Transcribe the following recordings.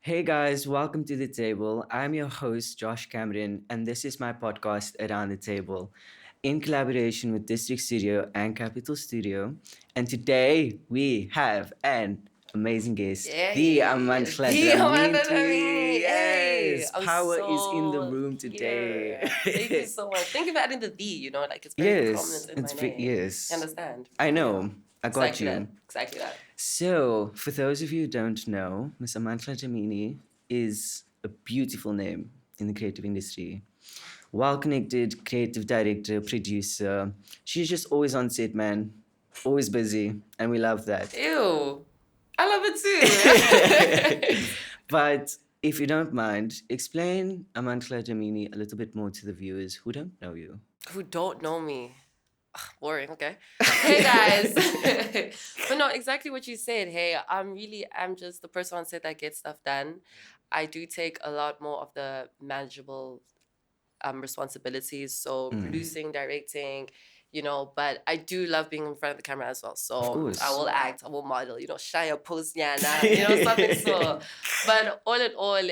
Hey guys, welcome to the table. I'm your host, Josh Cameron, and this is my podcast, Around the Table, in collaboration with District Studio and Capital Studio. And today we have an amazing guest, the Yay! Amandla The Amandla Dlamini. Dlamini! Yay! Yes, I'm power is in the so room today. here. Thank you so much. Thank you for adding the "the." Like it's very Yes, prominent in my name. You yes. understand? I Yeah. know. I got Exactly you. that. Exactly that. So, for those of you who don't know, Miss Amandla Dlamini is a beautiful name in the creative industry. Well connected, creative director, producer. She's just always on set, man. Always busy, and we love that. Ew. I love it too. But if you don't mind, explain Amandla Dlamini a little bit more to the viewers who don't know you. Who don't know me? Ugh, boring. Okay. Hey guys. But no, exactly what you said. Hey, I'm just the person on set that gets stuff done. I do take a lot more of the manageable responsibilities. So producing, directing, but I do love being in front of the camera as well. Of So course. I will act, I will model, shine a pose, something so. But all in all,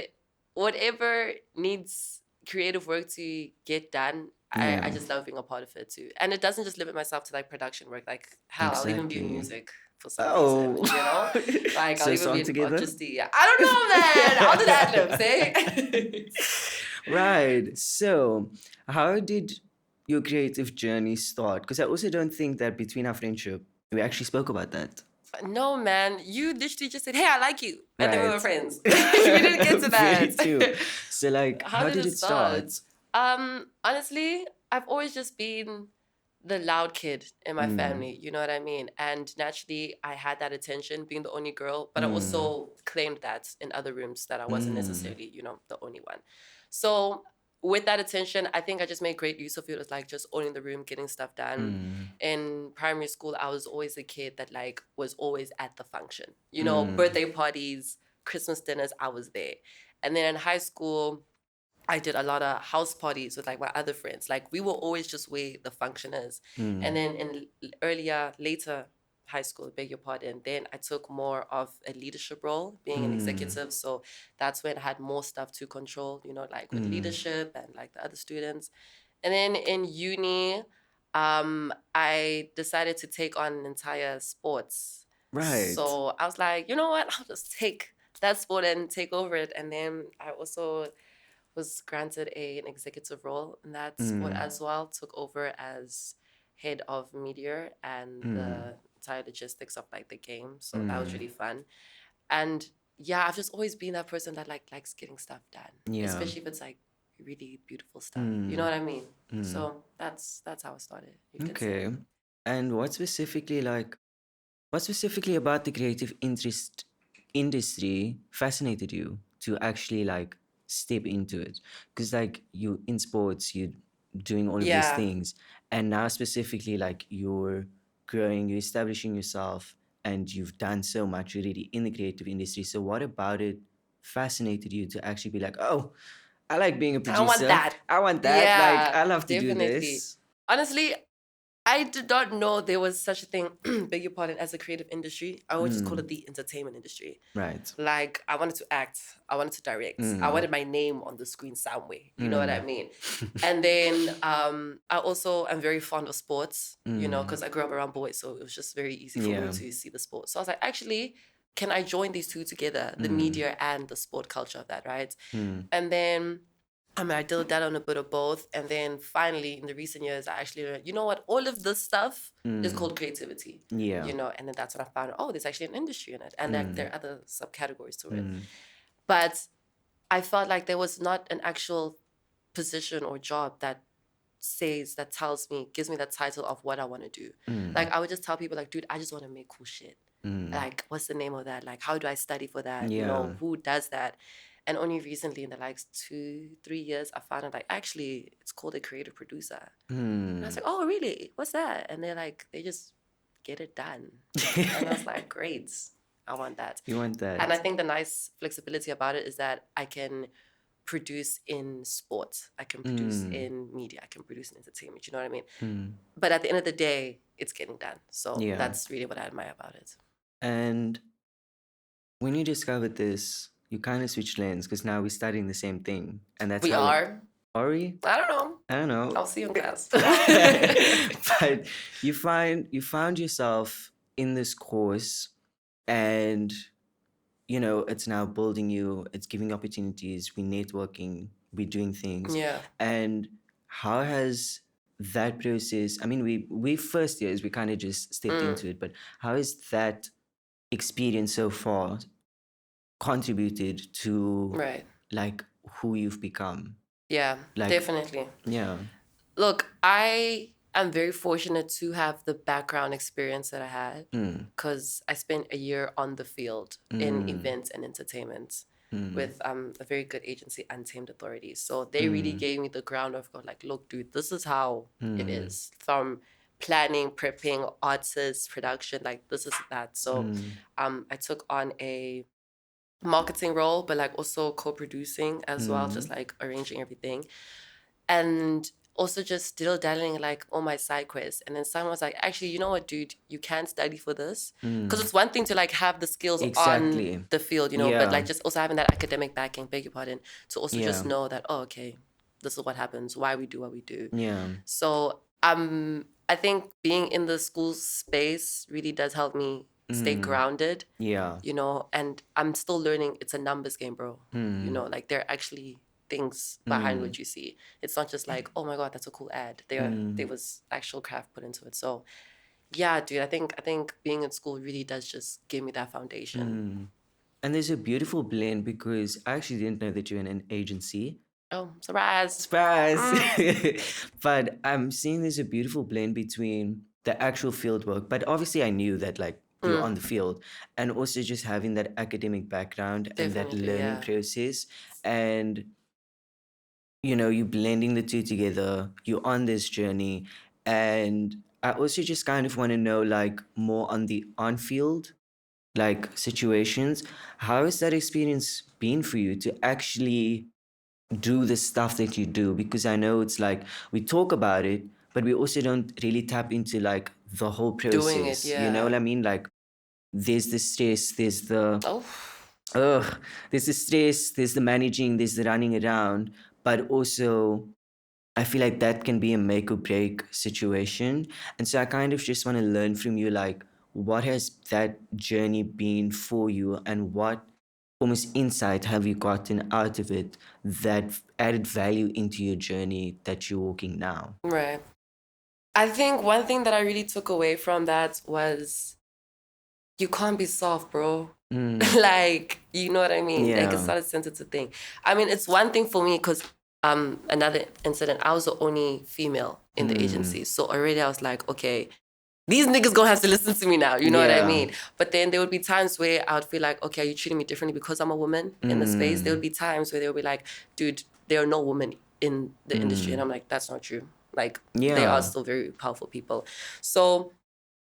whatever needs creative work to get done, I Yeah. just love being a part of it too. And it doesn't just limit myself to like production work. Like hell, I'll even be in Exactly. music for some Oh. reason, Like So I'll even song be in together? artisty. I don't know, man. I'll do the ad-libs, eh? Right. So, how did your creative journey start? Because I also don't think that between our friendship, we actually spoke about that. No, man. You literally just said, "Hey, I like you," and then we were Right. friends. We didn't get to Very that. true. So, like, How how did did it it start? start? Honestly, I've always just been the loud kid in my family. You know what I mean? And naturally, I had that attention, being the only girl. But I also claimed that in other rooms that I wasn't necessarily, the only one. So with that attention, I think I just made great use of it. It was like just owning the room, getting stuff done. In primary school, I was always a kid that like was always at the function. Birthday parties, Christmas dinners, I was there. And then in high school, I did a lot of house parties with like my other friends. Like we were always just where the function is. And then in later high school, beg your pardon, then I took more of a leadership role, being an executive. So that's when I had more stuff to control, like with leadership and like the other students. And then in uni, I decided to take on an entire sports. Right. So I was like, you know what? I'll just take that sport and take over it. And then I also was granted an executive role in that sport as well, took over as head of media and the entire logistics of like the game. So that was really fun. And yeah, I've just always been that person that likes getting stuff done. Yeah. Especially if it's like really beautiful stuff. You know what I mean? So that's how it started. You could say. Okay. And what specifically about the creative interest industry fascinated you to actually like step into it? Because like you in sports, you're doing all of these Yeah. things, and now specifically like you're growing, you're establishing yourself, and you've done so much already in the creative industry. So what about it fascinated you to actually be like, oh, I like being a producer. I want that. I want that. Like Yeah, I love to do definitely. this. Honestly, I did not know there was such a thing, beg your pardon, as a creative industry. I would just call it the entertainment industry. Right. Like, I wanted to act, I wanted to direct, I wanted my name on the screen somewhere. You know what I mean? And then I also am very fond of sports, because I grew up around boys. So it was just very easy for me to see the sport. So I was like, actually, can I join these two together, the media and the sport culture of that, right? And then I did that on a bit of both. And then finally, in the recent years, I actually learned, you know what? All of this stuff is called creativity. Yeah. And then that's when I found, oh, there's actually an industry in it. And there are other subcategories to it. But I felt like there was not an actual position or job that gives me that title of what I want to do. Like, I would just tell people, like, dude, I just want to make cool shit. Like, what's the name of that? Like, how do I study for that? Yeah. Who does that? And only recently, in the like 2-3 years, I found out like actually it's called a creative producer. And I was like, oh really? What's that? And they're like, they just get it done. And I was like, great, I want that. You want that. And I think the nice flexibility about it is that I can produce in sports, I can produce in media, I can produce in entertainment. You know what I mean? But at the end of the day, it's getting done. So Yeah. that's really what I admire about it. And when you discovered this, You kind of switched lanes because now we're studying the same thing, and that's We how it. are. Are we? I don't know. I don't know. I'll see you in class. But you found yourself in this course, and it's now building you. It's giving opportunities. We're networking. We're doing things. Yeah. And how has that process? I mean, we first years we kind of just stepped into it, but how has that experience so far contributed to Right. like who you've become? Yeah, Like, definitely. yeah. Look, I am very fortunate to have the background experience that I had because I spent a year on the field in events and entertainment with a very good agency, Untamed Authority. So they really gave me the ground of going like, look, dude, this is how it is from planning, prepping, artists, production, like this is that. So I took on a marketing role, but like also co-producing as well, just like arranging everything. And also just still dabbling like all my side quests. And then someone was like, actually, you know what, dude, you can study for this. Because it's one thing to like have the skills Exactly. on the field, but Yeah. like just also having that academic backing, beg your pardon, to also just Yeah. know that, oh, okay, this is what happens, why we do what we do. Yeah. So I think being in the school space really does help me stay grounded, Yeah. and I'm still learning. It's a numbers game, bro. Like there are actually things behind what you see. It's not just like, oh my God, that's a cool ad. There was actual craft put into it. So yeah, dude, I think being in school really does just give me that foundation. And there's a beautiful blend because I actually didn't know that you're in an agency. Oh, surprise. Surprise! But I'm seeing there's a beautiful blend between the actual field work, but obviously I knew that like you're on the field, and also just having that academic background and that Definitely, learning yeah. process, and you blending the two together. You're on this journey, and I also just kind of want to know like more on the on-field like situations. How has that experience been for you to actually do the stuff that you do? Because I know it's like we talk about it, but we also don't really tap into like the whole process. Doing it, You know what yeah. I mean? Like there's the stress, there's the Oh, there's the stress, there's the managing, there's the running around, but also I feel like that can be a make or break situation. And so I kind of just want to learn from you, like, what has that journey been for you, and what almost insight have you gotten out of it that added value into your journey that you're walking now? right. I think one thing that I really took away from that was you can't be soft, bro. Like, you know what I mean? Like, it's Yeah. not a sensitive thing. I mean, it's one thing for me because another incident, I was the only female in the agency. So already I was like, okay, these niggas gonna have to listen to me now. You know what I Yeah. mean? But then there would be times where I would feel like, okay, are you treating me differently because I'm a woman in the space? There would be times where they would be like, dude, there are no women in the industry. And I'm like, that's not true. Like, they Yeah. are still very powerful people. So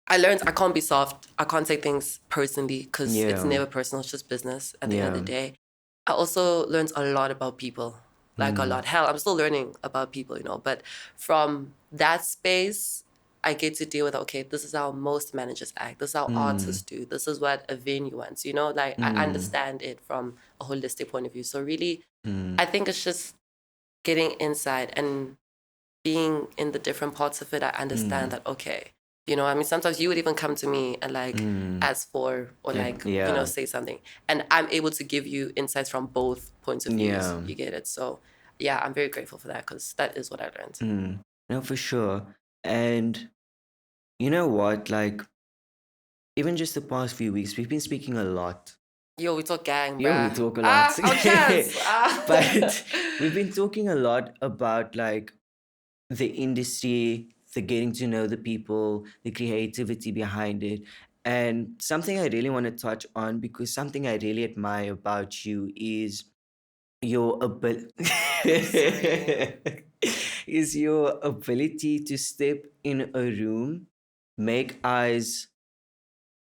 I learned I can't be soft. I can't take things personally because it's Yeah. never personal. It's just business at the end of the Yeah. day. I also learned a lot about people, like a lot. Hell, I'm still learning about people, but from that space, I get to deal with, okay, this is how most managers act. This is how artists do. This is what a venue wants, like I understand it from a holistic point of view. So really, I think it's just getting inside and being in the different parts of it. I understand that, okay, I mean, sometimes you would even come to me and like ask for or like, Yeah. say something. And I'm able to give you insights from both points of views. Yeah. You get it? So yeah, I'm very grateful for that because that is what I learned. No, for sure. And you know what? Like, even just the past few weeks, we've been speaking a lot. Yo, we talk gang, Yo, we bruh. talk a lot. Oh, chance. But we've been talking a lot about like the industry, the getting to know the people, the creativity behind it. And something I really want to touch on, because something I really admire about you is your ability Sorry. is your ability to step in a room, make eyes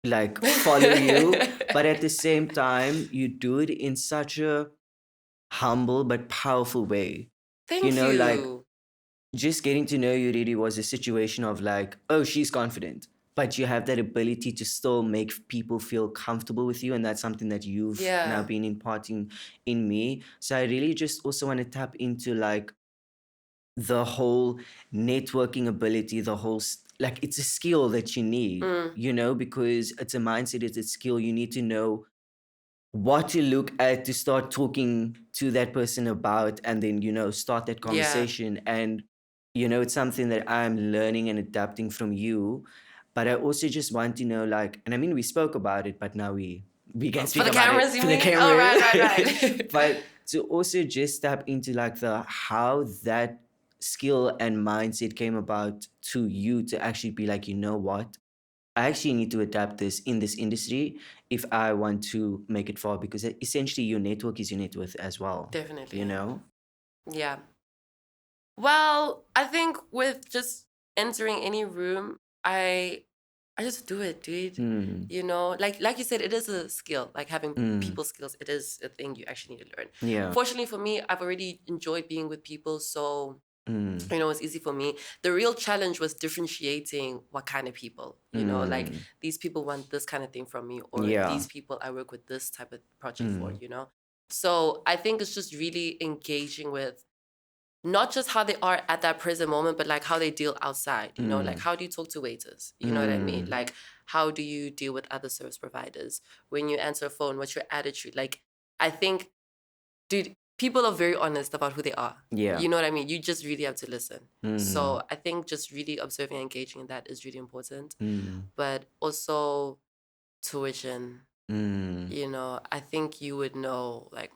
like follow you, but at the same time you do it in such a humble but powerful way. Thank Like you. just getting to know you really was a situation of like, oh, she's confident. but you have that ability to still make people feel comfortable with you, and that's something that you've now Yeah. been imparting in me. So I really just also want to tap into like the whole networking ability, the whole like it's a skill that you need, you know, because it's a mindset, it's a skill. You need to know what to look at to start talking to that person about, and then, you know, start that Yeah. conversation. And, you know, it's something that I'm learning and adapting from you. But I also just want to know, like, and I mean, we spoke about it, but now we can For speak the about cameras, it you for the mean? Oh, cameras. right. But to also just tap into like the how that skill and mindset came about to you to actually be like, you know what, I actually need to adapt this in this industry if I want to make it far, because essentially your network is your net worth as well. Definitely. You know? Yeah. Well, I think with just entering any room, I just do it, dude. Mm. You know, like you said, it is a skill. Like having Mm. people skills, it is a thing you actually need to learn. Yeah. Fortunately for me, I've already enjoyed being with people, so Mm. you know, it's easy for me. The real challenge was differentiating what kind of people. You know, like Mm. these people want this kind of thing from me, or Yeah. these people I work with this type of project for, Mm. you know? So I think it's just really engaging with not just how they are at that present moment, but like how they deal outside, you know, like Mm. how do you talk to waiters? You know what I mean? Mm. Like how do you deal with other service providers? When you answer a phone, what's your attitude? Like, I think, dude, people are very honest about who they are. Yeah. You know what I mean? You just really have to listen. Mm. So I think just really observing and engaging in that is really important. Mm. But also tuition, Mm. you know, I think you would know, like,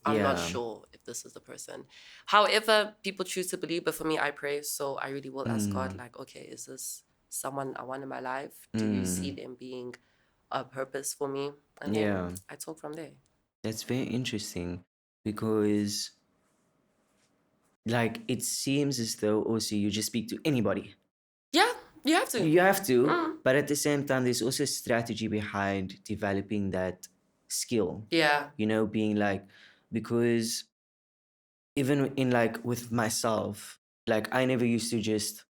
I'm not Yeah. sure if this is the person. However, people choose to believe, but for me, I pray. So I really will ask God, like, okay, is this someone I want in my life? Do you see them being a purpose for me? And then Yeah. I talk from there. That's very interesting, because like it seems as though also you just speak to anybody. Yeah, you have to. You have to, but at the same time, there's also a strategy behind developing that skill. Yeah. You know, being like, because even in like with myself, like I never used to just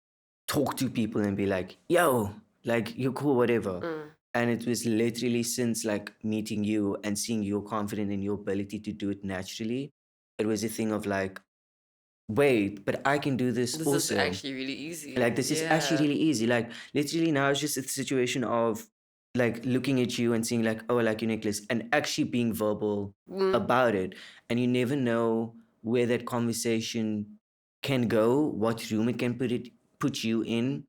talk to people and be like, yo, like you're cool, whatever. And it was literally since like meeting you and seeing you're confident in your ability to do it naturally, it was a thing of like, wait, but I can do this This also. is actually really easy. Like this is actually Yeah. really easy. Like literally now it's just a situation of like looking at you and seeing like, oh, I like your necklace, and actually being verbal about it. And you never know where that conversation can go, what room it can put you in.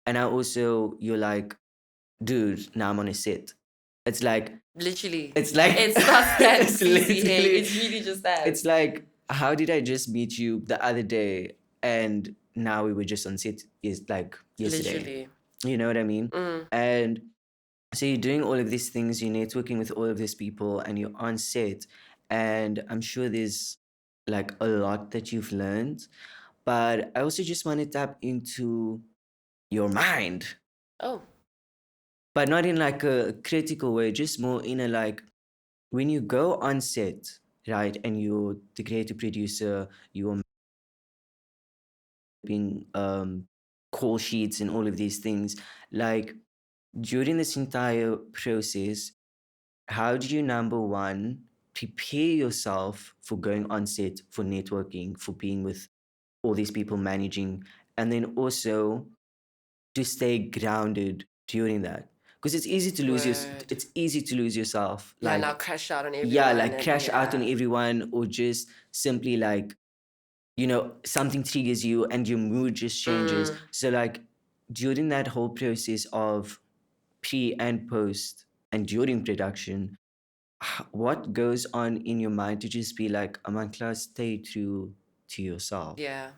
And I also, you're like, dude, now I'm on a set. It's like Literally. it's like It's not that it's easy. Hey, literally it's really just that. it's like, how did I just meet you the other day and now we were just on set is like yesterday. Literally. You know what I mean? And so you're doing all of these things, you're networking with all of these people, and you're on set. And I'm sure there's like a lot that you've learned. But I also just want to tap into your mind. Oh. But not in like a critical way, just more in a like, when you go on set, right, and you're the creative producer, you're being call sheets and all of these things, like during this entire process, how do you, number one, prepare yourself for going on set, for networking, for being with all these people, managing, and then also to stay grounded during that? Because it's easy to lose Word. it's easy to lose yourself. Yeah, Like now crash out on everyone. yeah, like and crash out on yeah. everyone, or just simply like, you know, something triggers you and your mood just changes. So like during that whole process of pre and post and during production, what goes on in your mind to just be like, Amandla, stay true to yourself? Yeah.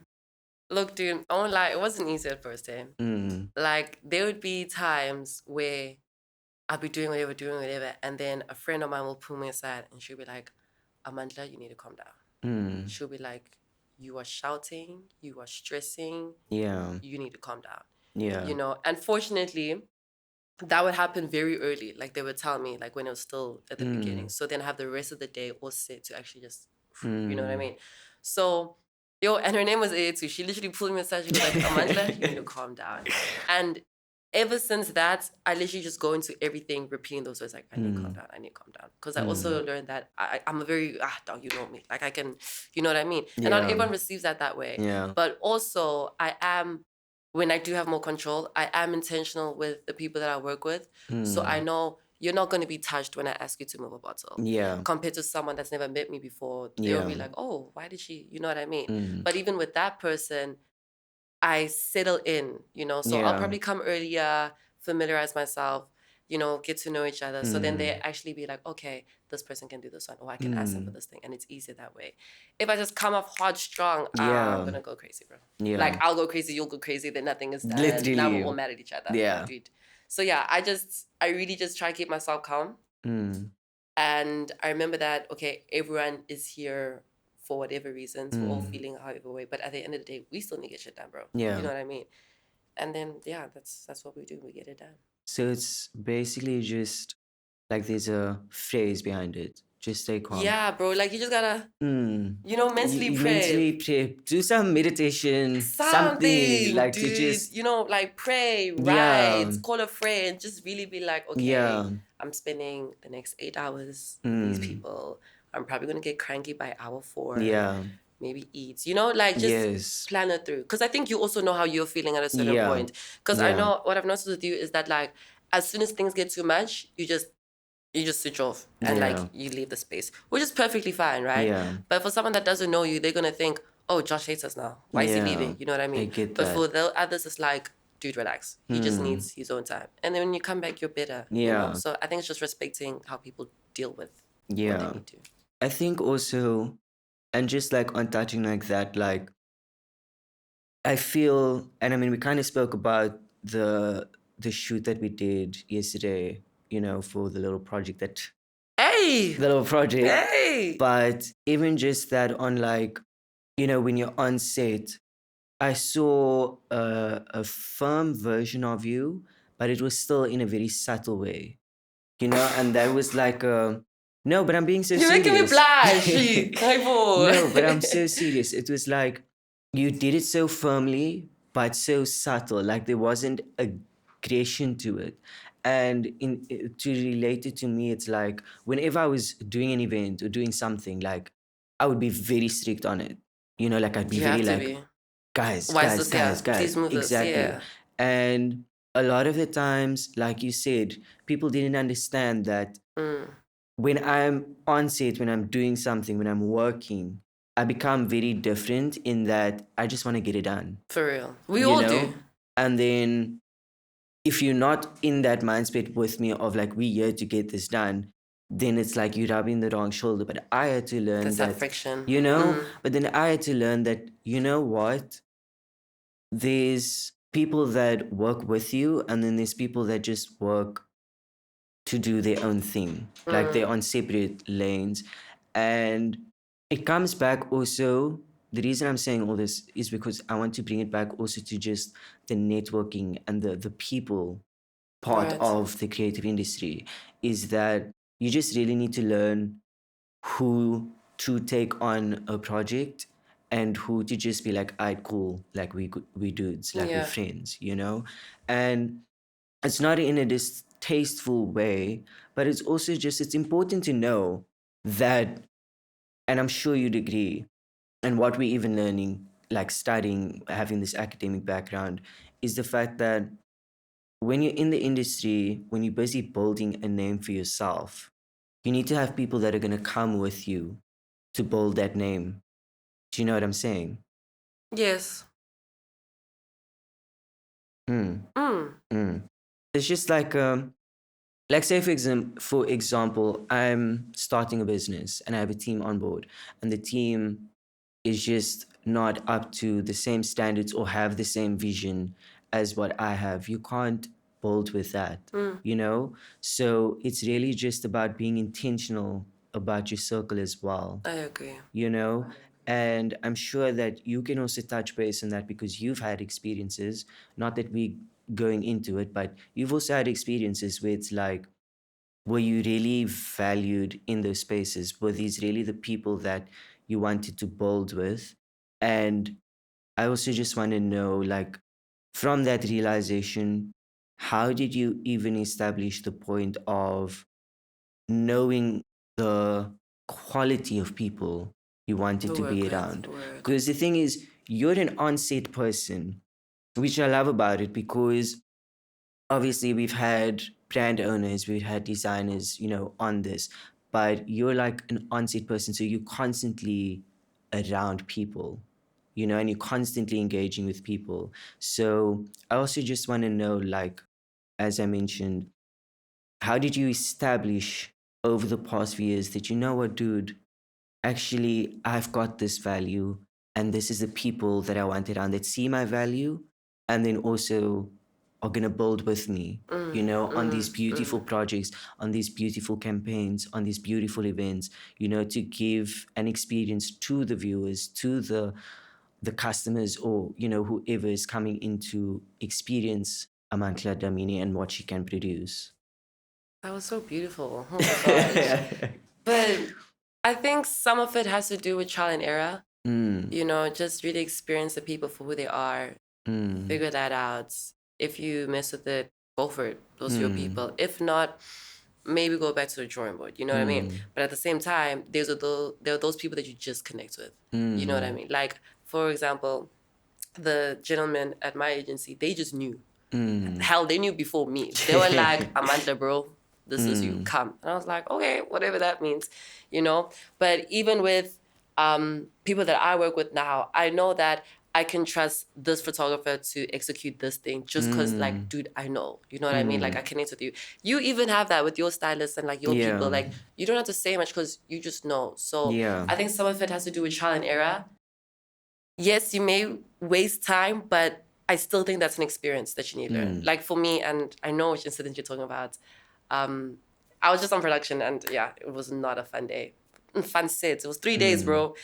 Look, dude, I won't lie, it wasn't easy at first, eh? Like, there would be times where I'll be doing whatever, and then a friend of mine will pull me aside and she'll be like, Amandla, you need to calm down. She'll be like, you are shouting, you are stressing, Yeah. you need to calm down. Yeah. You know, unfortunately, that would happen very early. Like, they would tell me, like, when it was still at the beginning. So then I have the rest of the day all set to actually just, you know what I mean? So, yo, and her name was A too. She literally pulled me aside. She was like, Amandla, you need to calm down. And ever since that, I literally just go into everything repeating those words like, I need to calm Mm. down, I need to calm down. Because I also learned that I'm a very, dog, you know me. Like I can, you know what I mean? And not Yeah. everyone receives that way. Yeah. But also I am, when I do have more control, I am intentional with the people that I work with. So I know you're not going to be touched when I ask you to move a bottle. Yeah. Compared to someone that's never met me before, they'll be like, oh, why did she, you know what I mean? But even with that person, I settle in, you know, so I'll probably come earlier, familiarize myself, you know, get to know each other. So then they actually be like, okay, this person can do this one, or I can ask them for this thing. And it's easier that way. If I just come off hard strong, I'm going to go crazy, bro. Yeah. Like I'll go crazy, you'll go crazy, then nothing is done. Literally. Now we're all mad at each other. Yeah. Dude. So yeah, I really just try to keep myself calm. And I remember that, okay, everyone is here for whatever reasons. We're all feeling however way. But at the end of the day, we still need to get shit done, bro. Yeah. You know what I mean? And then, yeah, that's what we do. We get it done. So it's basically just like there's a phrase behind it. Just stay calm. Yeah, bro. Like you just gotta, you know, mentally You pray. mentally pray. Do some meditation. Something like dude, to just, you know, like pray, Yeah. write, call a friend, just really be like, okay, Yeah. I'm spending the next 8 hours with these people. I'm probably gonna get cranky by hour 4. Yeah. Maybe eat, you know, like just Yes. plan it through. Because I think you also know how you're feeling at a certain Yeah. point. Because I Yeah. know what I've noticed with you is that like as soon as things get too much, you just switch off and like Yeah. you leave the space, which is perfectly fine, right? Yeah. But for someone that doesn't know you, they're gonna think, oh, Josh hates us now. Why is he Yeah. leaving? You know what I mean? I get But that. for the others, it's like, dude, relax. He just needs his own time. And then when you come back, you're better. You Yeah. know? So I think it's just respecting how people deal with what Yeah. they need to. I think also, and just like on touching like that, like I feel, and I mean, we kind of spoke about the shoot that we did yesterday, you know, for the little project Hey! the little project. Hey! But even just that on like, you know, when you're on set, I saw a firm version of you, but it was still in a very subtle way, you know, and that was like no, but I'm being so You're serious. making me blush. No, but I'm so serious. It was like you did it so firmly, but so subtle. Like there wasn't aggression to it. And to relate it to me, it's like whenever I was doing an event or doing something, like I would be very strict on it. You know, like I'd be You very have to like, be. guys, Why is guys, this? guys, Yeah. guys. Please move this. Exactly. Yeah. And a lot of the times, like you said, people didn't understand that when I'm on set, when I'm doing something, when I'm working, I become very different in that I just want to get it done. For real. We you all know? do. And then if you're not in that mindset with me of like, we here to get this done, then it's like you're rubbing the wrong shoulder. But I had to learn That's that, that friction. you know, but then I had to learn that, you know what? There's people that work with you, and then there's people that just work to do their own thing. Like they're on separate lanes. And it comes back also. The reason I'm saying all this is because I want to bring it back also to just the networking and the people part Right. of the creative industry, is that you just really need to learn who to take on a project and who to just be like, all right, cool, like we dudes, like we're Yeah. friends, you know? And it's not in a distasteful way, but it's also just, it's important to know that, and I'm sure you'd agree, and what we're even learning, like studying, having this academic background, is the fact that when you're in the industry, when you're busy building a name for yourself, you need to have people that are going to come with you to build that name. Do you know what I'm saying? Yes. It's just like say for example, I'm starting a business and I have a team on board, and the team is just not up to the same standards or have the same vision as what I have. You can't build with that, you know? So it's really just about being intentional about your circle as well, I agree. you know? And I'm sure that you can also touch base on that because you've had experiences, not that we going into it, but you've also had experiences where it's like, were you really valued in those spaces? Were these really the people that you wanted to build with? And I also just want to know, like, from that realization, how did you even establish the point of knowing the quality of people you wanted To to work be with, around? word. Because the thing is, you're an on-set person, which I love about it, because obviously we've had brand owners, we've had designers, on this, but you're like an on-set person, so you're constantly around people, and you're constantly engaging with people. So I also just want to know, like, as I mentioned, how did you establish over the past few years that, what, dude, actually I've got this value, and this is the people that I want around that see my value, and then also are going to build with me, on these beautiful projects, on these beautiful campaigns, on these beautiful events, to give an experience to the viewers, to the customers, or whoever is coming in to experience Amandla Dlamini and what she can produce. That was so beautiful. Oh my gosh. But I think some of it has to do with trial and error. Just really experience the people for who they are, figure that out. If you mess with it, go for it. Those are your people. If not, maybe go back to the drawing board. You know what I mean? But at the same time, there are those people that you just connect with. You know what I mean? Like, for example, the gentlemen at my agency, they just knew. Hell, they knew before me. They were like, Amandla, bro, this is you. Come. And I was like, okay, whatever that means, But even with people that I work with now, I know that I can trust this photographer to execute this thing just because, like, dude, I know. You know what I mean? Like, I connect with you. You even have that with your stylists and, like, your people. Like, you don't have to say much because you just know. So Yeah. I think some of it has to do with trial and error. Yes, you may waste time, but I still think that's an experience that you need to learn. Like for me, and I know which incident you're talking about. I was just on production, and yeah, it was not a fun day. Fun sets. It was 3 days, bro.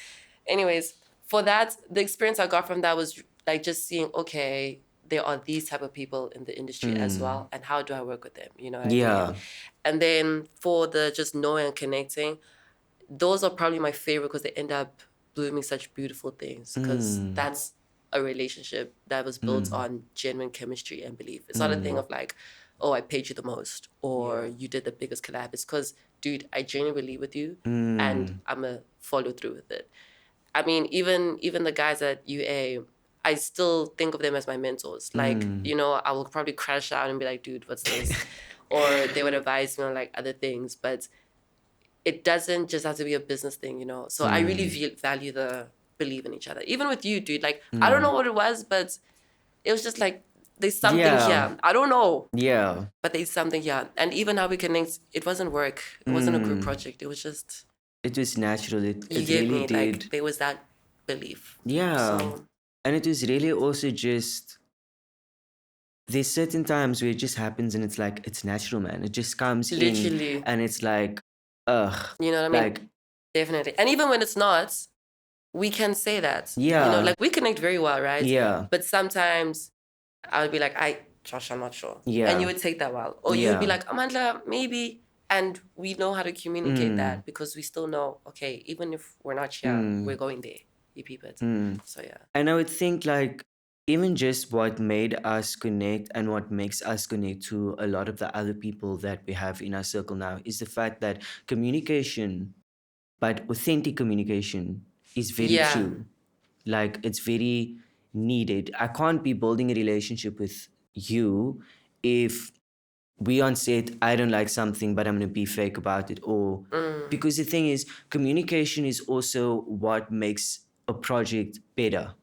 Anyways, for that, the experience I got from that was like just seeing, okay, there are these type of people in the industry as well, and how do I work with them? You know what I mean? And then for the just knowing and connecting, those are probably my favorite because they end up blooming such beautiful things because that's a relationship that was built on genuine chemistry and belief. It's not a thing of like, oh, I paid you the most or you did the biggest collab. It's because, dude, I genuinely believe with you and I'm going to follow through with it. I mean, even the guys at UA, I still think of them as my mentors. Like, I will probably crash out and be like, dude, what's this? Or they would advise me on like other things. But it doesn't just have to be a business thing, So I really value the believe in each other. Even with you, dude. Like, I don't know what it was, but it was just like, there's something here. I don't know. Yeah. But there's something here. And even how we connect, it wasn't work. It wasn't a group project. It was just, It was natural. you It get really me? did. Like, there was that belief. Yeah. So, And it was really also just, there's certain times where it just happens and it's like, it's natural, man. It just comes in literally, and it's like, ugh. you know what I mean? Like, Definitely. And even when it's not, we can say that. yeah. Like we connect very well, right? Yeah. But sometimes I would be like, Josh, I'm not sure. Yeah. And you would take that while. Or you would be like, Amandla, maybe. And we know how to communicate that because we still know, okay, even if we're not here, we're going there. You peep it. So yeah. And I would think like even just what made us connect and what makes us connect to a lot of the other people that we have in our circle now is the fact that communication, but authentic communication, is very true. Like it's very needed. I can't be building a relationship with you if we on set, I don't like something, but I'm going to be fake about it. Or because the thing is, communication is also what makes a project better.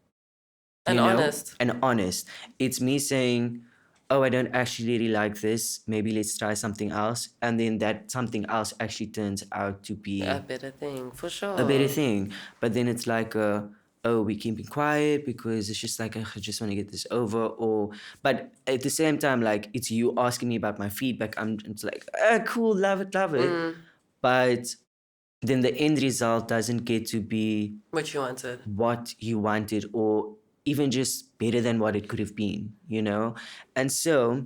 And honest. And honest. It's me saying, oh, I don't actually really like this. Maybe let's try something else. And then that something else actually turns out to be A better thing, for sure. a better thing. But then it's like, oh, we're keeping quiet because it's just like, ugh, I just want to get this over. Or, but at the same time, like it's you asking me about my feedback. It's like, cool, love it, love it. But then the end result doesn't get to be what you wanted, or even just better than what it could have been, And so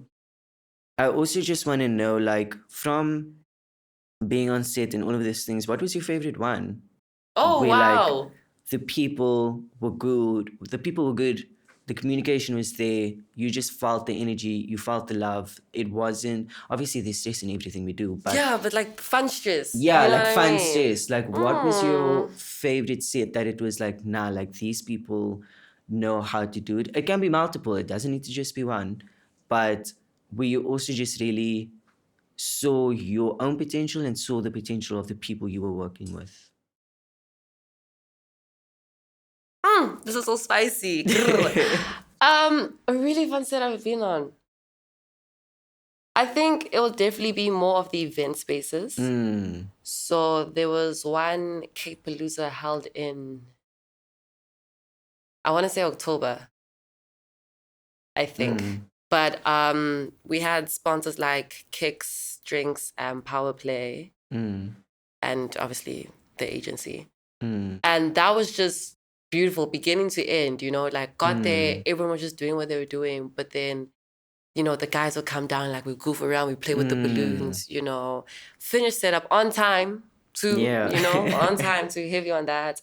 I also just want to know, like, from being on set and all of these things, what was your favorite one? Oh, Where, wow. like, the people were good, the The communication was there. You just felt the energy. You felt the love. It wasn't obviously there's stress in everything we do, but Yeah, but like fun stress. yeah, You know like what I fun mean? stress. Like, what was Mm. your favorite set that it was like, nah, like these people know how to do it? It can be multiple. It doesn't need to just be one, but where you also just really saw your own potential and saw the potential of the people you were working with. This is so spicy. Grrr. A really fun set I've been on. I think it will definitely be more of the event spaces. Mm, So there was one Cape Palooza held in, I want to say October, I think. mm, But we had sponsors like Kicks, Drinks, and Power Play, mm, and obviously the agency. mm, And that was just beautiful, beginning to end, you know, like got there, mm, everyone was just doing what they were doing. But then, you know, the guys would come down, like we goof around, we play with the mm. balloons, you know, finish setup on time to, Yeah. you know, on time to heavy on that.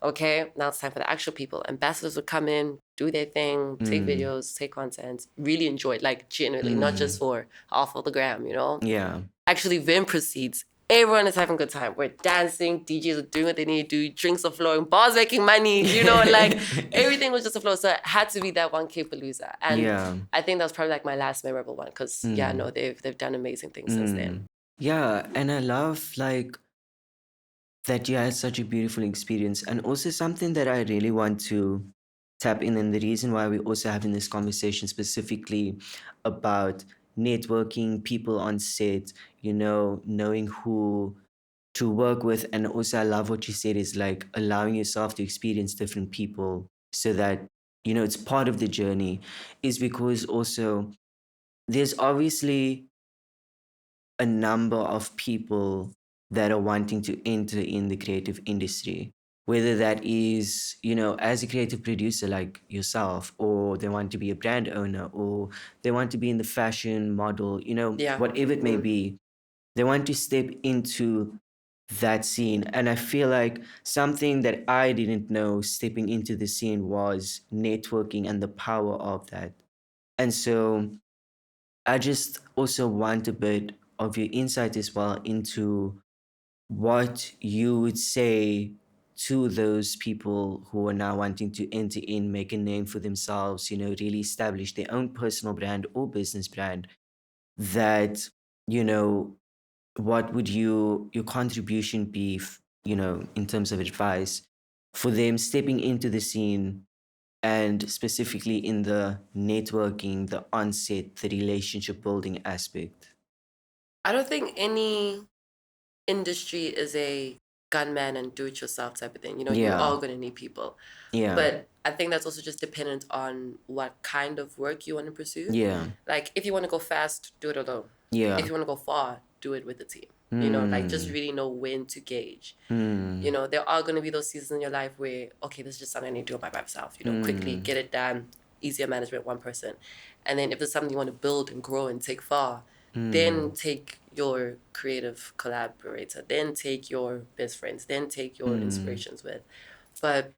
Okay, now it's time for the actual people. Ambassadors would come in, do their thing, take Mm, videos, take content, really enjoy it, like genuinely, not just mm. for off of the gram, you know? Yeah. Actually, event proceeds. Everyone is having a good time. We're dancing, DJs are doing what they need to do, drinks are flowing, bars making money, you know, like everything was just a flow. So it had to be that one Cape Palooza. And Yeah. I think that was probably like my last memorable one because yeah, no, Mm, they've done amazing things since then. mm. Yeah, and I love like that you had such a beautiful experience, and also something that I really want to tap in, and the reason why we're also having this conversation specifically about networking, people on set, you know, knowing who to work with, and also I love what you said is like allowing yourself to experience different people so that you know it's part of the journey, is because also there's obviously a number of people that are wanting to enter in the creative industry, whether that is, you know, as a creative producer like yourself, or they want to be a brand owner, or they want to be in the fashion model, you know, Yeah. whatever it may be. They want to step into that scene. And I feel like something that I didn't know stepping into the scene was networking and the power of that. And so I just also want a bit of your insight as well into what you would say to those people who are now wanting to enter in, make a name for themselves, you know, really establish their own personal brand or business brand. That, you know, what would your contribution be, you know, in terms of advice for them stepping into the scene, and specifically in the networking, the onset, the relationship building aspect? I don't think any industry is a gunman and do it yourself type of thing. You know, you Yeah, are going to need people. yeah, But I think that's also just dependent on what kind of work you want to pursue. yeah, Like, if you want to go fast, do it alone. If yeah. you want to go far, do it with the team. You know, like just Hmm. really know when to gauge. You Hmm. know, there are going to be those seasons in your life where, okay, this is just something I need to do by myself. You know, quickly Hmm. get it done, easier management, one person. And then if there's something you want to build and grow and take far, then Hmm. take your creative collaborator, then take your best friends, then take your Hmm. inspirations with. But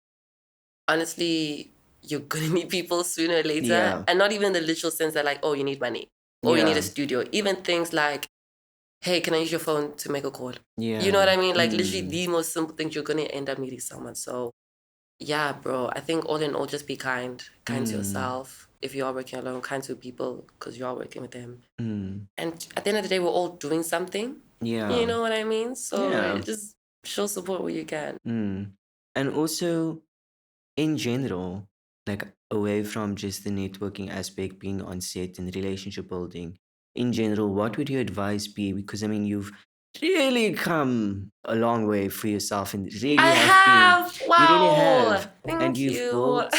honestly, you're gonna need people sooner or later, Yeah, and not even the literal sense that like, oh, you need money or you need a yeah, studio. Even things like, hey, can I use your phone to make a call? You know yeah. what I mean? Like literally Hmm. the most simple things, you're gonna end up needing someone. So yeah, bro, I think all in all, just be kind to Hmm. yourself. If you are working alone, kind to people because you are working with them. Hmm. And at the end of the day, we're all doing something. You Yeah, know what I mean? So yeah. just show support where you can. Hmm. And also, in general, like away from just the networking aspect, being on set and relationship building, in general, what would your advice be? Because I mean, you've really come a long way for yourself and really I have been, have. you really Wow. have, and Thank you've you. built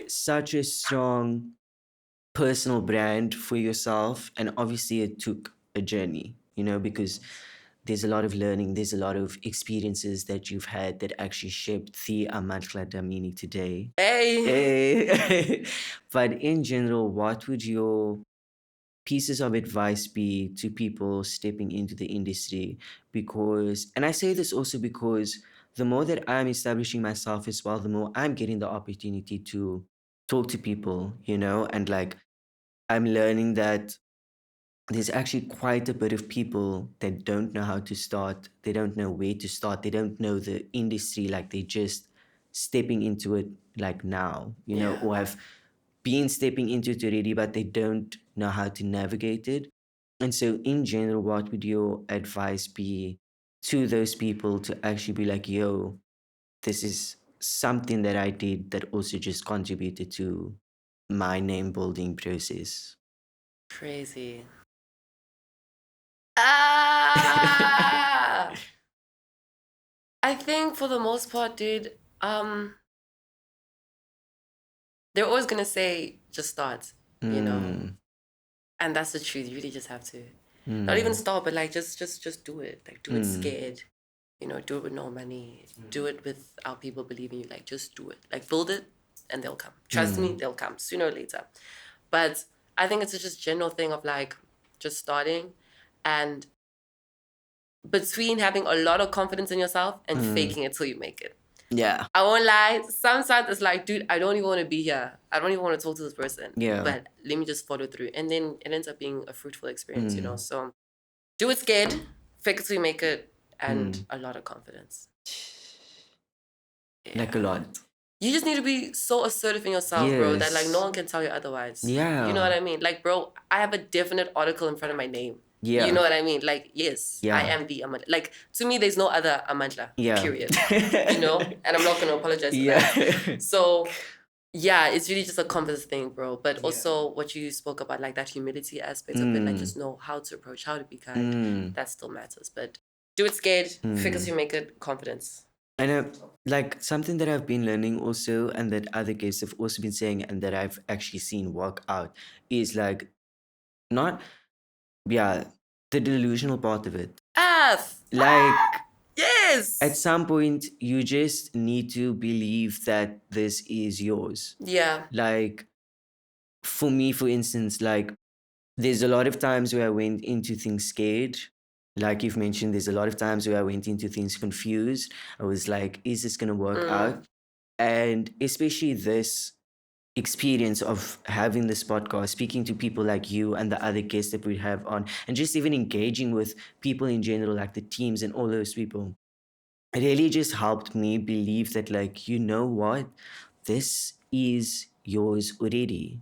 such a strong personal brand for yourself. And obviously, it took a journey, you know, because there's a lot of learning, there's a lot of experiences that you've had that actually shaped the Amandla Dlamini today. Hey. Eh, but in general, what would your pieces of advice be to people stepping into the industry? Because, and I say this also because the more that I'm establishing myself as well, the more I'm getting the opportunity to talk to people, and like I'm learning that there's actually quite a bit of people that don't know how to start. They don't know where to start. They don't know the industry. Like they're just stepping into it like now, Yeah. or have been stepping into it already, but they don't know how to navigate it. And so, in general, what would your advice be to those people to actually be like, yo, this is something that I did that also just contributed to my name building process? Crazy. Ah! I think for the most part, dude, they're always gonna say just start, Mm, and that's the truth. You really just have to not even mm, start, but like just do it. Like do it mm, scared, do it with no money. Do it without people believing you. Like just do it. Like build it, and they'll come. Trust me, they'll come sooner or later. But I think it's just general thing of like just starting, and between having a lot of confidence in yourself and faking it till you make it. yeah. I won't lie. Sometimes it's like, dude, I don't even want to be here. I don't even want to talk to this person. Yeah. But let me just follow through. And then it ends up being a fruitful experience, So do it scared, fake it till you make it, and a lot of confidence. Like a lot. You just need to be so assertive in yourself, bro, that like no one can tell you otherwise. Yeah. You know what I mean? Like, bro, I have a definite article in front of my name. Yeah. You know what I mean? Like, yes, Yeah. I am the Amandla. Like, to me, there's no other Amandla, Yeah. period. And I'm not going to apologize for that. So, yeah, it's really just a confidence thing, bro. But also what you spoke about, like that humility aspect of it, like just know how to approach, how to be kind. That still matters. But do it scared, figures you make it, confidence. And like something that I've been learning also, and that other guests have also been saying, and that I've actually seen work out, is like not, yeah, the delusional part of it. Like, yes. at some point, you just need to believe that this is yours. Yeah. Like, for me, for instance, like, there's a lot of times where I went into things scared. Like you've mentioned, there's a lot of times where I went into things confused. I was like, is this going to work out? And especially this experience of having this podcast, speaking to people like you and the other guests that we have on, and just even engaging with people in general, like the teams and all those people, it really just helped me believe that, like, you know what? This is yours already.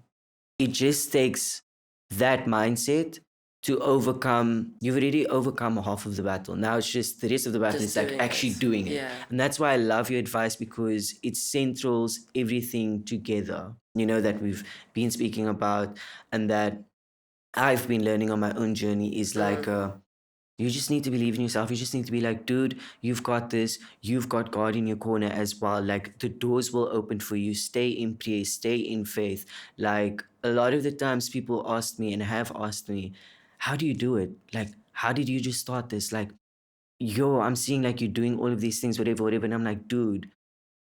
It just takes that mindset to overcome. You've already overcome half of the battle. Now it's just the rest of the battle is like actually doing it. Yeah. And that's why I love your advice, because it centrals everything together, that we've been speaking about, and that I've been learning on my own journey is like, you just need to believe in yourself. You just need to be like, dude, you've got this. You've got God in your corner as well. Like, the doors will open for you. Stay in prayer, stay in faith. Like, a lot of the times people ask me and have asked me, how do you do it? Like, how did you just start this? Like, yo, I'm seeing like you're doing all of these things, whatever, whatever. And I'm like, dude,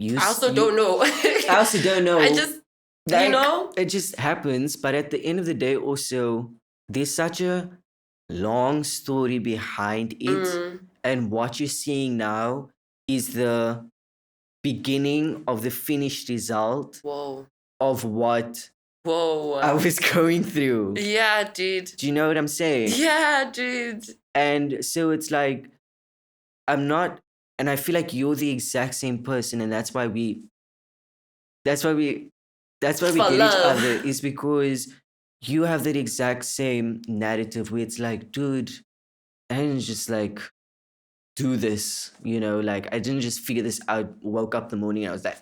I also don't know. I also don't know. I just, like, it just happens. But at the end of the day, also, there's such a long story behind it. And what you're seeing now is the beginning of the finished result of what I was going through. Yeah, dude. Do you know what I'm saying? Yeah, dude. And so it's like, I'm not, and I feel like you're the exact same person, and that's why we get each other, is because you have that exact same narrative where it's like, dude, I didn't just like do this, like I didn't just figure this out, woke up the morning and I was like,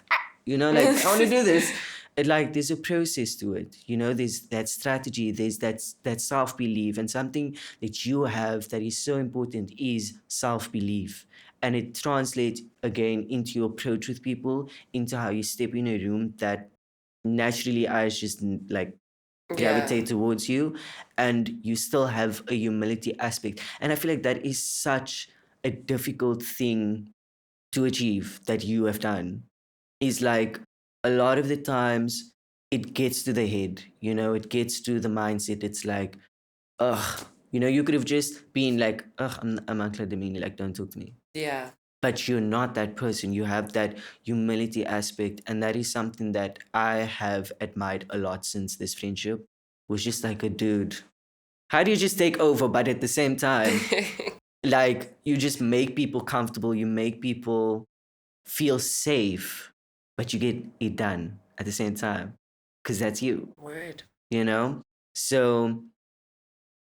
like I want to do this. It, like, there's a process to it, there's that strategy, there's that self-belief, and something that you have that is so important is self-belief. And it translates again into your approach with people, into how you step in a room, that naturally eyes just like gravitate towards you, and you still have a humility aspect. And I feel like that is such a difficult thing to achieve that you have done. Is like, a lot of the times it gets to the head, it gets to the mindset. It's like, ugh, you could have just been like, ugh, I'm Amandla Dlamini, like, don't talk to me. Yeah. but you're not that person. You have that humility aspect, and that is something that I have admired a lot since this friendship. Was just like a dude. How do you just take over, but at the same time, like you just make people comfortable, you make people feel safe, but you get it done at the same time because that's you, Word. you know? So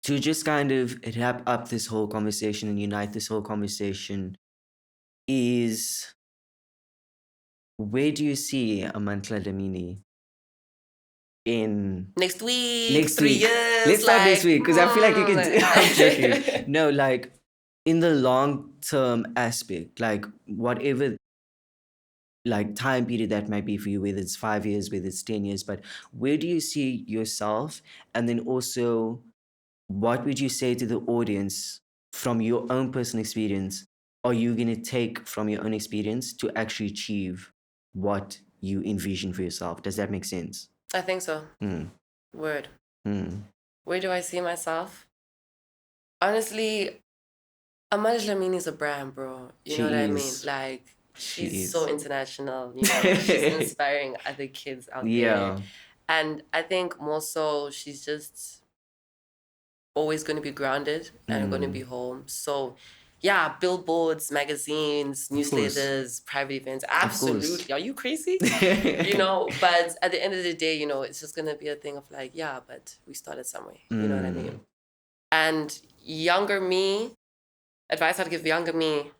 to just kind of wrap up this whole conversation and unite this whole conversation is, where do you see Amandla Dlamini in Next week, next 3 week? years. Let's start next week because I feel like you can. I'm joking. Mm. No, like in the long term aspect, like whatever like time period that might be for you, whether it's 5 years, whether it's 10 years, but where do you see yourself? And then also, what would you say to the audience from your own personal experience? Are you going to take from your own experience to actually achieve what you envision for yourself? Does that make sense? I think so. Mm. Word. Mm. Where do I see myself? Honestly, Amandla Dlamini is a brand, bro. You know what I mean? Like, she's so international. You know, she's inspiring other kids out there. And I think more so, she's just always going to be grounded and going to be home. So, yeah, billboards, magazines, newsletters, private events. Absolutely. Are you crazy? You know, but at the end of the day, you know, it's just going to be a thing of like, yeah, but we started somewhere. You know what I mean? And younger me, advice I'd give younger me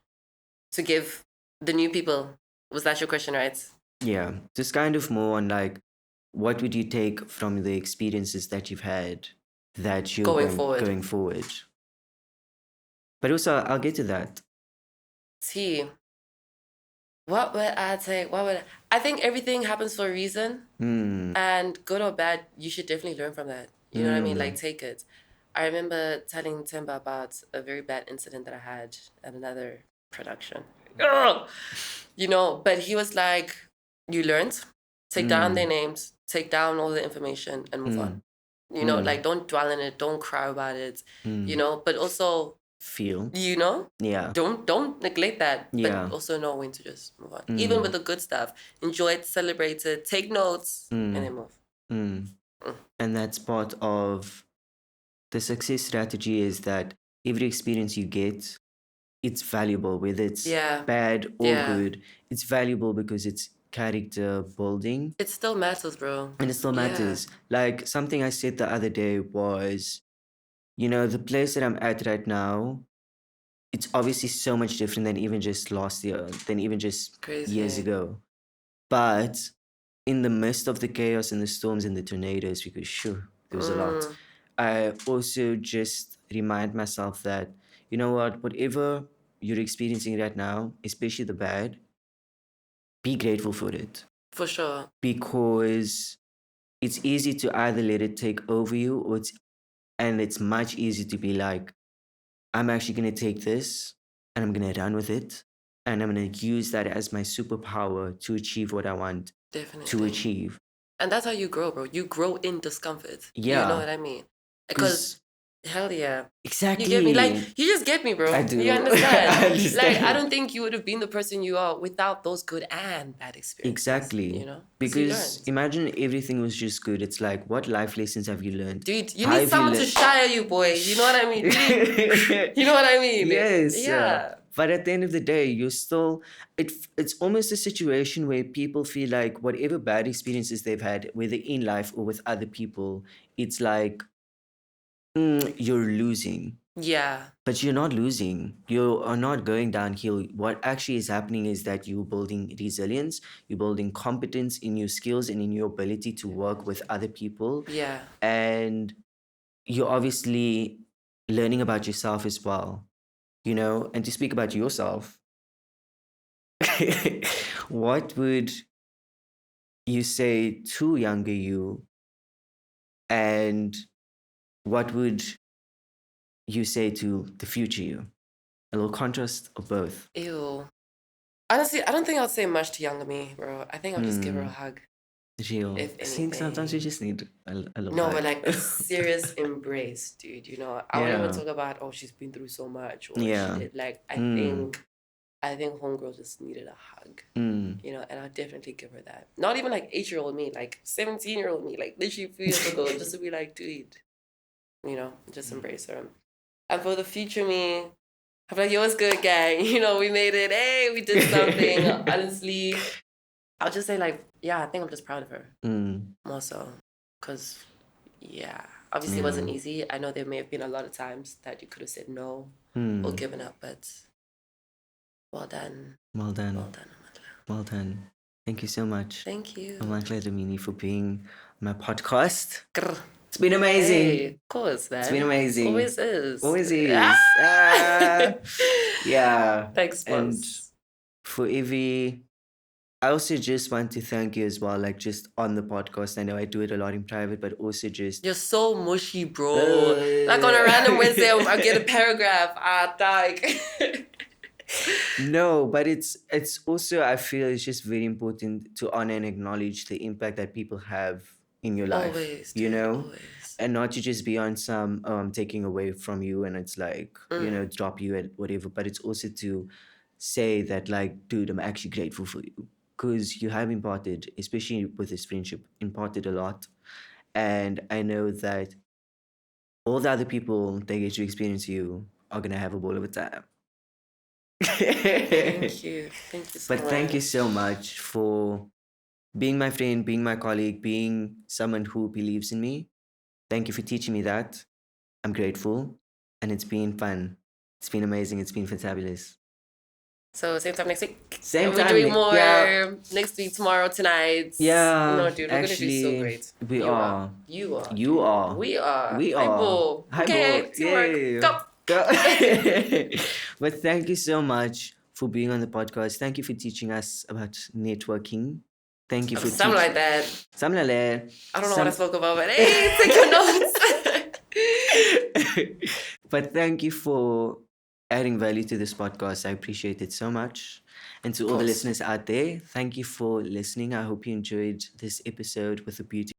to give the new people. Was that your question, right? Yeah, just kind of more on like, what would you take from the experiences that you've had that you're going forward? But also, I'll get to that. What would I take? I think everything happens for a reason, and good or bad, you should definitely learn from that. You know what I mean? Like, take it. I remember telling Timba about a very bad incident that I had at another production. You know, but he was like, you learned, take down their names, take down all the information and move on. You know, like, don't dwell in it, don't cry about it, you know, but also feel, you know, yeah, don't neglect that, yeah, but also know when to just move on. Even with the good stuff, enjoy it, celebrate it, take notes, and then move. And that's part of the success strategy, is that every experience you get, it's valuable, whether it's bad or good. It's valuable because it's character building. It still matters, bro. And it still matters. Like something I said the other day was, you know, the place that I'm at right now, it's obviously so much different than even just last year, than even just years ago. But in the midst of the chaos and the storms and the tornadoes, because sure, there was a lot, I also just remind myself that, you know what, whatever you're experiencing right now, especially the bad, be grateful for it. For sure. Because it's easy to either let it take over you, or it's much easier to be like, I'm actually going to take this and I'm going to run with it. And I'm going to use that as my superpower to achieve what I want to achieve. And that's how you grow, bro. You grow in discomfort. Yeah. You know what I mean? Because, hell yeah. Exactly. You get me? Like, you just get me, bro. I do. You understand? I understand. Like, I don't think you would have been the person you are without those good and bad experiences. Exactly. You know? Because imagine everything was just good. It's like, what life lessons have you learned? Dude, you need someone to shire you, boy. You know what I mean? You know what I mean? Yes. Yeah. But at the end of the day, you're still, it's almost a situation where people feel like whatever bad experiences they've had, whether in life or with other people, it's like, you're losing. Yeah. But you're not losing. You are not going downhill. What actually is happening is that you're building resilience, you're building competence in your skills and in your ability to work with other people. Yeah. And you're obviously learning about yourself as well, you know, and to speak about yourself. What would you say to younger you, and what would you say to the future you? A little contrast of both. Ew. Honestly, I don't think I'll say much to younger me, bro. I think I'll just give her a hug. Real. If I think sometimes you just need a little No, hug. but like a serious embrace, dude. You know, I won't even talk about, oh, she's been through so much, or she did. Like, I think I think homegirl just needed a hug. Mm. You know, and I'll definitely give her that. Not even like 8-year-old me, like 17-year-old me, like literally a few years ago, just to be like, dude, you know, just embrace her. And for the future me, I'm like, yo, what's good, gang? You know, we made it. Hey, we did something. Honestly, I'll just say like, yeah, I think I'm just proud of her. More so. Because, yeah, obviously it wasn't easy. I know there may have been a lot of times that you could have said no or given up, but well done. Well done. Well done, Amandla. Well done. Thank you so much. Thank you. Amandla Dlamini for being on my podcast. Grr. It's been amazing. Hey, of course, man. It's been amazing. Always is. Always is. Yeah. Thanks, boss. And for Evie, I also just want to thank you as well, like just on the podcast. I know I do it a lot in private, but also just... You're so mushy, bro. Like on a random Wednesday, I get a paragraph. Like... No, but it's also, I feel it's just very important to honor and acknowledge the impact that people have in your life. Always, you dude, know? always. And not to just be on some taking away from you and it's like, you know, drop you at whatever, but it's also to say that like, dude, I'm actually grateful for you. Because you have imparted, especially with this friendship, imparted a lot. And I know that all the other people that get to experience you are going to have a ball of a time. Thank you. Thank you so much. But thank you so much for being my friend, being my colleague, being someone who believes in me. Thank you for teaching me that. I'm grateful. And it's been fun. It's been amazing. It's been fantabulous. So same time next week. Same We're time. doing more next week, tomorrow, tonight. Yeah. No, dude, we're gonna do so great. We are. You are. You are. We are. We Hi, are. boo. Hi, Okay, boo. teamwork. Yay. Go. But thank you so much for being on the podcast. Thank you for teaching us about networking. Thank you for something like that. Something like that. I don't know what I spoke about, but hey, take your notes. But thank you for adding value to this podcast. I appreciate it so much. And to all the listeners out there, thank you for listening. I hope you enjoyed this episode with the beauty